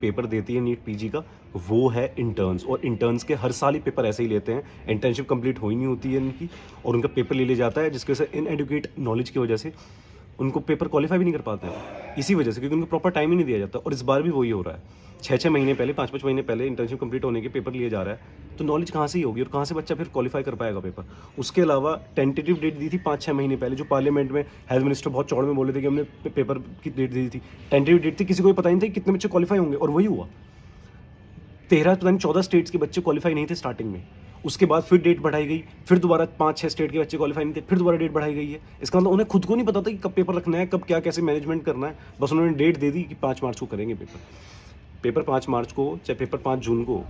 Paper देती है NEET PG का, वो है इंटर्न्स। और इंटर्न्स के हर साल ही पेपर ऐसे ही लेते हैं, इंटर्नशिप कंप्लीट हो ही नहीं होती है इनकी, और उनका पेपर ले जाता है, जिसकी वजह से इनएडुकेट नॉलेज की वजह से उनको पेपर क्वालिफाई भी नहीं कर पाते हैं, इसी वजह से, क्योंकि उनको प्रॉपर टाइम ही नहीं दिया जाता। और इस बार भी वही हो रहा है, 6-6 महीने पहले, 5-5 महीने पहले इंटर्नशिप कंप्लीट होने के पेपर लिए जा रहा है। तो नॉलेज कहाँ से ही होगी, और कहाँ से बच्चा फिर क्वालिफाई कर पाएगा पेपर। उसके अलावा टेंटेटिव डेट दी थी 5-6 महीने पहले, जो पार्लियामेंट में हेल्थ मिनिस्टर बहुत चौड़ में बोले थे कि हमने पेपर की डेट दी थी। टेंटेटिव डेट थी, किसी को भी पता नहीं था कि कितने बच्चे क्वालिफाई होंगे, और वही हुआ। 13 पता नहीं 14 स्टेट्स के बच्चे क्वालिफाई नहीं थे स्टार्टिंग में। उसके बाद फिर डेट बढ़ाई गई, फिर दोबारा 5-6 स्टेट के बच्चे क्वालिफाई नहीं थे, फिर दोबारा डेट बढ़ाई गई है। इसका मतलब उन्हें खुद को नहीं पता था कि कब पेपर रखना है, कब क्या कैसे मैनेजमेंट करना है। बस उन्होंने डेट दे दी कि 5 मार्च को करेंगे पेपर 5 मार्च को, चाहे पेपर 5 जून को,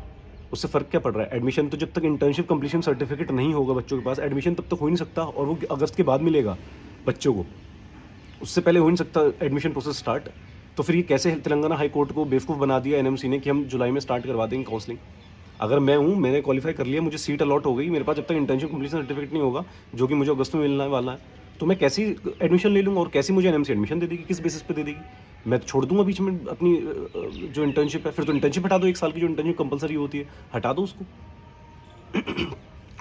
उससे फ़र्क क्या पड़ रहा है। एडमिशन तो जब तक इंटर्नशिप कंप्लीशन सर्टिफिकेट नहीं होगा बच्चों के पास, एडमिशन तब तक हो ही नहीं सकता, और वो अगस्त के बाद मिलेगा बच्चों को, उससे पहले हो नहीं सकता एडमिशन प्रोसेस स्टार्ट। तो फिर ये कैसे तेलंगाना हाई कोर्ट को बेवकूफ़ बना दिया एनएमसी ने कि हम जुलाई में स्टार्ट करवा देंगे काउंसलिंग। अगर मैं हूँ, मैंने क्वालिफाई कर लिया, मुझे सीट अलॉट हो गई, मेरे पास जब तक इंटर्नशिप कंप्लीशन सर्टिफिकेट नहीं होगा, जो कि मुझे अगस्त में मिलने वाला है, तो मैं कैसे एडमिशन ले लूँगा, और कैसे मुझे एनएमसी एडमिशन दे देगी, किस बेसिस पे दे देगी। मैं तो छोड़ दूंगा बीच में अपनी जो इंटर्नशिप है। फिर तो इंटर्नशिप हटा दो, 1 साल की जो इंटर्नशिप कंपलसरी होती है, हटा दो उसको।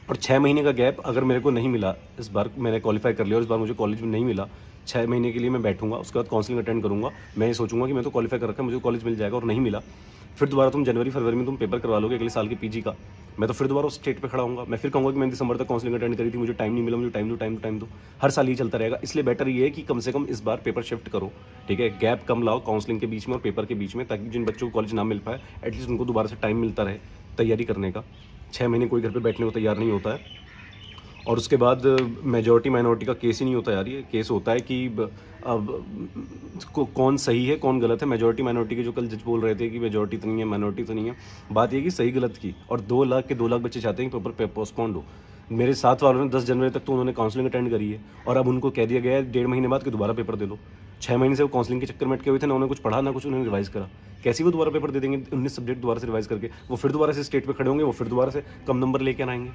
और 6 महीने का गैप अगर मेरे को नहीं मिला, इस बार मैंने क्वालिफाई कर लिया और इस बार मुझे कॉलेज में नहीं मिला, 6 महीने के लिए मैं बैठूंगा, उसके बाद काउंसलिंग अटेंड करूंगा। मैं ये सोचूंगा कि मैं तो क्वालिफाई कर रखा है, मुझे कॉलेज मिल जाएगा, और नहीं मिला, फिर दोबारा तुम जनवरी फरवरी में तुम पेपर करवा लोगे अगले साल के पीजी का। मैं तो फिर दोबारा उस स्टेट पे खड़ा हूँगा, मैं फिर कहूँगा कि मैंने दिसंबर तक काउंसलिंग अटेंड करी थी, मुझे टाइम नहीं मिला, मुझे टाइम दो। हर साल ये चलता रहेगा। इसलिए बेटर ये है कि कम से कम इस बार पेपर शिफ्ट करो, ठीक है, गैप कम लाओ काउंसलिंग के बीच में और पेपर के बीच में, ताकि जिन बच्चों को कॉलेज ना मिल पाए, एटलीस्ट उनको दोबारा से टाइम मिलता रहे तैयारी करने का। 6 महीने कोई घर पर बैठने को तैयार नहीं होता है। और उसके बाद मेजॉरिटी माइनॉरिटी का केस ही नहीं होता यार, ये केस होता है कि अब कौन सही है कौन गलत है। मेजॉरिटी माइनॉरिटी के जो कल जज बोल रहे थे कि मेजॉरिटी तो नहीं है माइनॉरिटी तो नहीं है, बात ये कि सही गलत की। और 2 लाख के 2 लाख बच्चे चाहते हैं कि पेपर पोस्टपोन्ड हो। मेरे साथ वालों ने 10 जनवरी तक तो उन्होंने काउंसलिंग अटेंड करी है, और अब उनको कह दिया गया है 1.5 महीने बाद कि दोबारा पेपर दे लो। 6 महीने से वो काउंसलिंग के चक्कर में अटके हुए थे, ना उन्होंने कुछ पढ़ा ना कुछ उन्होंने रिवाइज करा। कैसे वो दोबारा पेपर दे देंगे 19 सब्जेक्ट दोबारा से रिवाइज करके, वो फिर दोबारा से स्टेट पे खड़े होंगे, वो फिर दोबारा से कम नंबर लेके आएंगे।